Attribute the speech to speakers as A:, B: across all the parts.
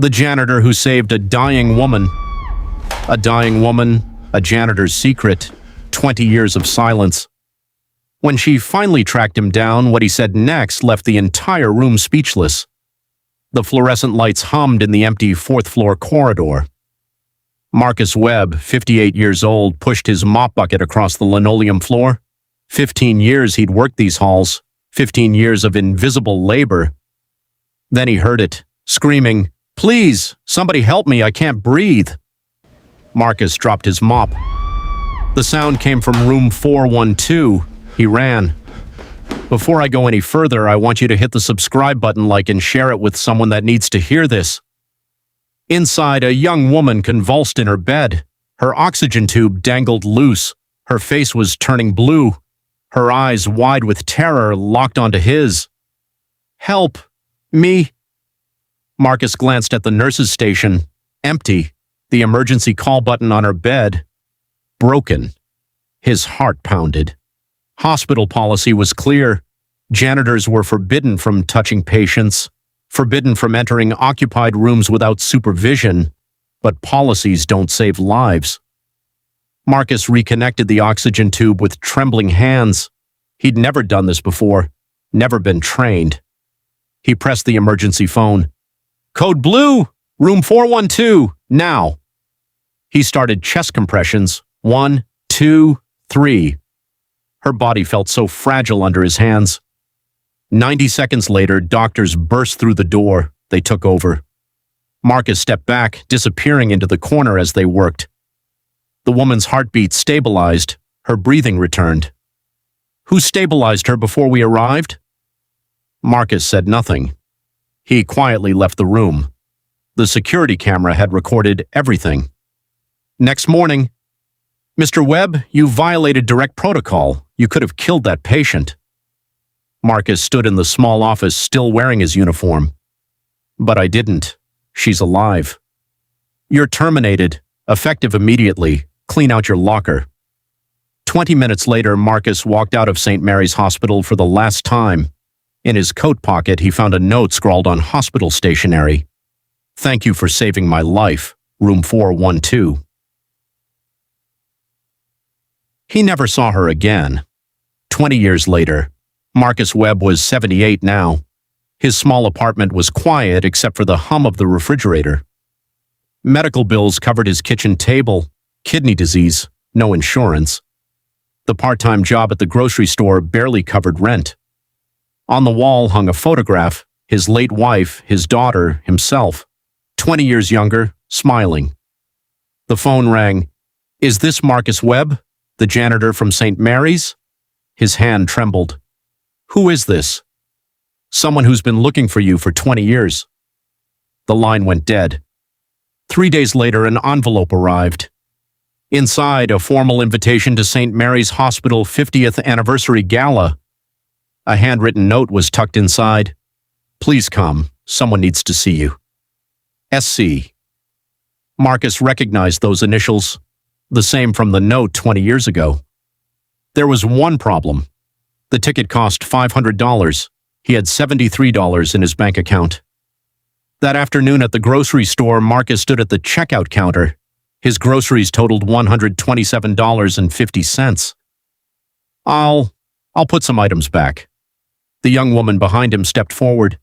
A: The janitor who saved a dying woman. A dying woman, a janitor's secret, 20 years of silence. When she finally tracked him down, what he said next left the entire room speechless. The fluorescent lights hummed in the empty fourth-floor corridor. Marcus Webb, 58 years old, pushed his mop bucket across the linoleum floor. 15 years he'd worked these halls, 15 years of invisible labor. Then he heard it, screaming, "Please, somebody help me, I can't breathe." Marcus dropped his mop. The sound came from room 412. He ran. Before I go any further, I want you to hit the subscribe button, like, and share it with someone that needs to hear this. Inside, a young woman convulsed in her bed. Her oxygen tube dangled loose. Her face was turning blue. Her eyes, wide with terror, locked onto his. "Help! Me!" Marcus glanced at the nurse's station. Empty. The emergency call button on her bed. Broken. His heart pounded. Hospital policy was clear. Janitors were forbidden from touching patients, forbidden from entering occupied rooms without supervision, but policies don't save lives. Marcus reconnected the oxygen tube with trembling hands. He'd never done this before, never been trained. He pressed the emergency phone. "Code Blue! Room 412, now!" He started chest compressions. 1, 2, 3. Her body felt so fragile under his hands. 90 seconds later, doctors burst through the door. They took over. Marcus stepped back, disappearing into the corner as they worked. The woman's heartbeat stabilized. Her breathing returned. "Who stabilized her before we arrived?" Marcus said nothing. He quietly left the room. The security camera had recorded everything. Next morning, "Mr. Webb, you violated direct protocol. You could have killed that patient." Marcus stood in the small office, still wearing his uniform. "But I didn't. She's alive." "You're terminated. Effective immediately. Clean out your locker." 20 minutes later, Marcus walked out of St. Mary's Hospital for the last time. In his coat pocket, he found a note scrawled on hospital stationery. "Thank you for saving my life. Room 412. He never saw her again. 20 years later, Marcus Webb was 78 now. His small apartment was quiet except for the hum of the refrigerator. Medical bills covered his kitchen table, kidney disease, no insurance. The part-time job at the grocery store barely covered rent. On the wall hung a photograph, his late wife, his daughter, himself, 20 years younger, smiling. The phone rang. "Is this Marcus Webb, the janitor from St. Mary's?" His hand trembled. "Who is this?" "Someone who's been looking for you for 20 years. The line went dead. 3 days later, an envelope arrived. Inside, a formal invitation to St. Mary's Hospital 50th Anniversary Gala. A handwritten note was tucked inside. "Please come. Someone needs to see you. SC." Marcus recognized those initials, the same from the note 20 years ago. There was one problem. The ticket cost $500. He had $73 in his bank account. That afternoon at the grocery store, Marcus stood at the checkout counter. His groceries totaled $127.50. I'll put some items back." The young woman behind him stepped forward.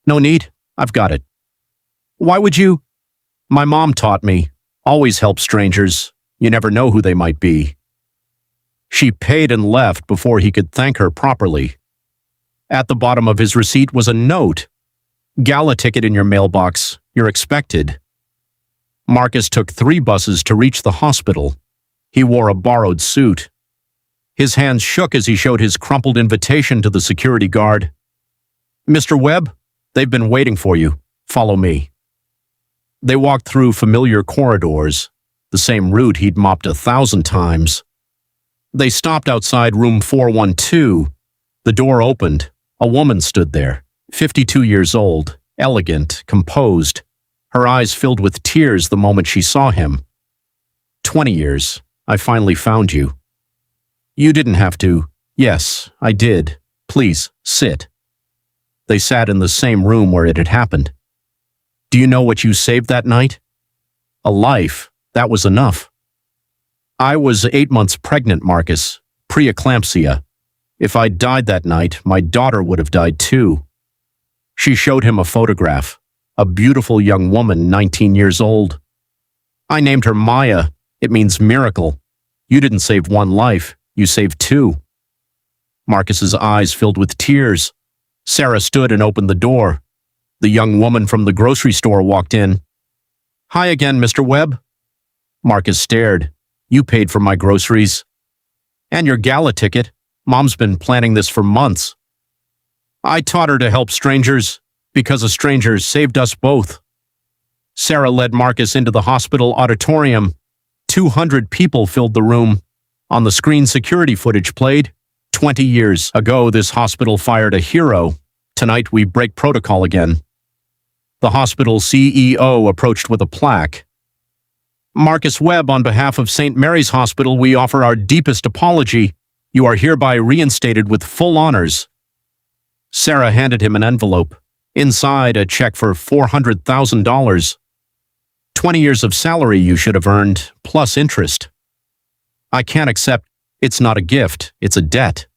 A: "No need. I've got it." "Why would you?" "My mom taught me. Always help strangers. You never know who they might be." She paid and left before he could thank her properly. At the bottom of his receipt was a note. "Gala ticket in your mailbox. You're expected." Marcus took 3 buses to reach the hospital. He wore a borrowed suit. His hands shook as he showed his crumpled invitation to the security guard. "Mr. Webb, they've been waiting for you. Follow me." They walked through familiar corridors, the same route he'd mopped 1,000 times. They stopped outside room 412. The door opened. A woman stood there, 52 years old, elegant, composed. Her eyes filled with tears the moment she saw him. 20 years. I finally found you." "You didn't have to." "Yes, I did. Please, sit." They sat in the same room where it had happened. Do you know what you saved that night? A life. That was enough. I was 8 months pregnant, Marcus. Preeclampsia. If I'd died that night, my daughter would have died too. She showed him a photograph. A beautiful young woman, 19 years old. I named her Maya. It means miracle. You didn't save one life. You saved two. Marcus's eyes filled with tears. Sarah stood and opened the door. The young woman from the grocery store walked in. Hi again, Mr. Webb. Marcus stared. You paid for my groceries. And your gala ticket. Mom's been planning this for months. I taught her to help strangers because a stranger saved us both. Sarah led Marcus into the hospital auditorium. 200 people filled the room. On the screen, security footage played. 20 years ago, this hospital fired a hero. Tonight, we break protocol again. The hospital CEO approached with a plaque. Marcus Webb, on behalf of St. Mary's Hospital, we offer our deepest apology. You are hereby reinstated with full honors. Sarah handed him an envelope. Inside, a check for $400,000. 20 years of salary you should have earned, plus interest. I can't accept. It's not a gift, it's a debt.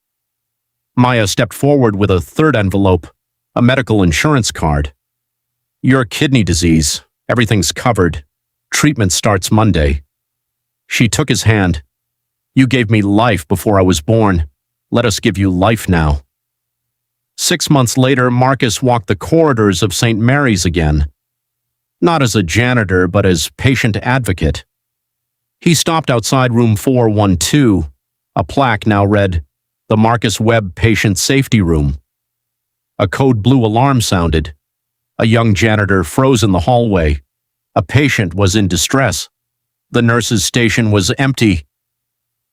A: Maya stepped forward with a third envelope, a medical insurance card. Your kidney disease. Everything's covered. Treatment starts Monday. She took his hand. You gave me life before I was born. Let us give you life now. 6 months later, Marcus walked the corridors of St. Mary's again. Not as a janitor, but as patient advocate. He stopped outside room 412. A plaque now read, The Marcus Webb Patient Safety Room. A code blue alarm sounded. A young janitor froze in the hallway. A patient was in distress. The nurse's station was empty.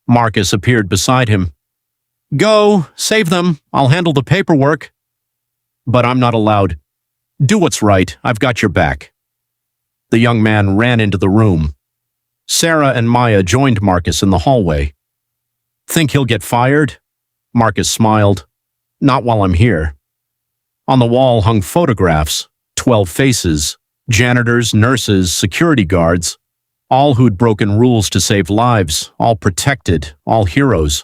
A: Marcus appeared beside him. Go, save them. I'll handle the paperwork. But I'm not allowed. Do what's right. I've got your back. The young man ran into the room. Sarah and Maya joined Marcus in the hallway. Think he'll get fired? Marcus smiled. Not while I'm here. On the wall hung photographs, 12 faces, janitors, nurses, security guards, all who'd broken rules to save lives, all protected, all heroes.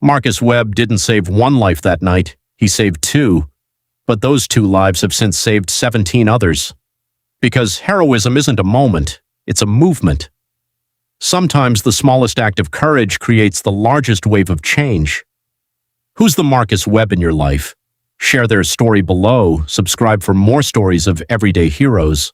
A: Marcus Webb didn't save one life that night, he saved two, but those 2 lives have since saved 17 others. Because heroism isn't a moment, it's a movement. Sometimes the smallest act of courage creates the largest wave of change. Who's the Marcus Webb in your life? Share their story below, subscribe for more stories of everyday heroes.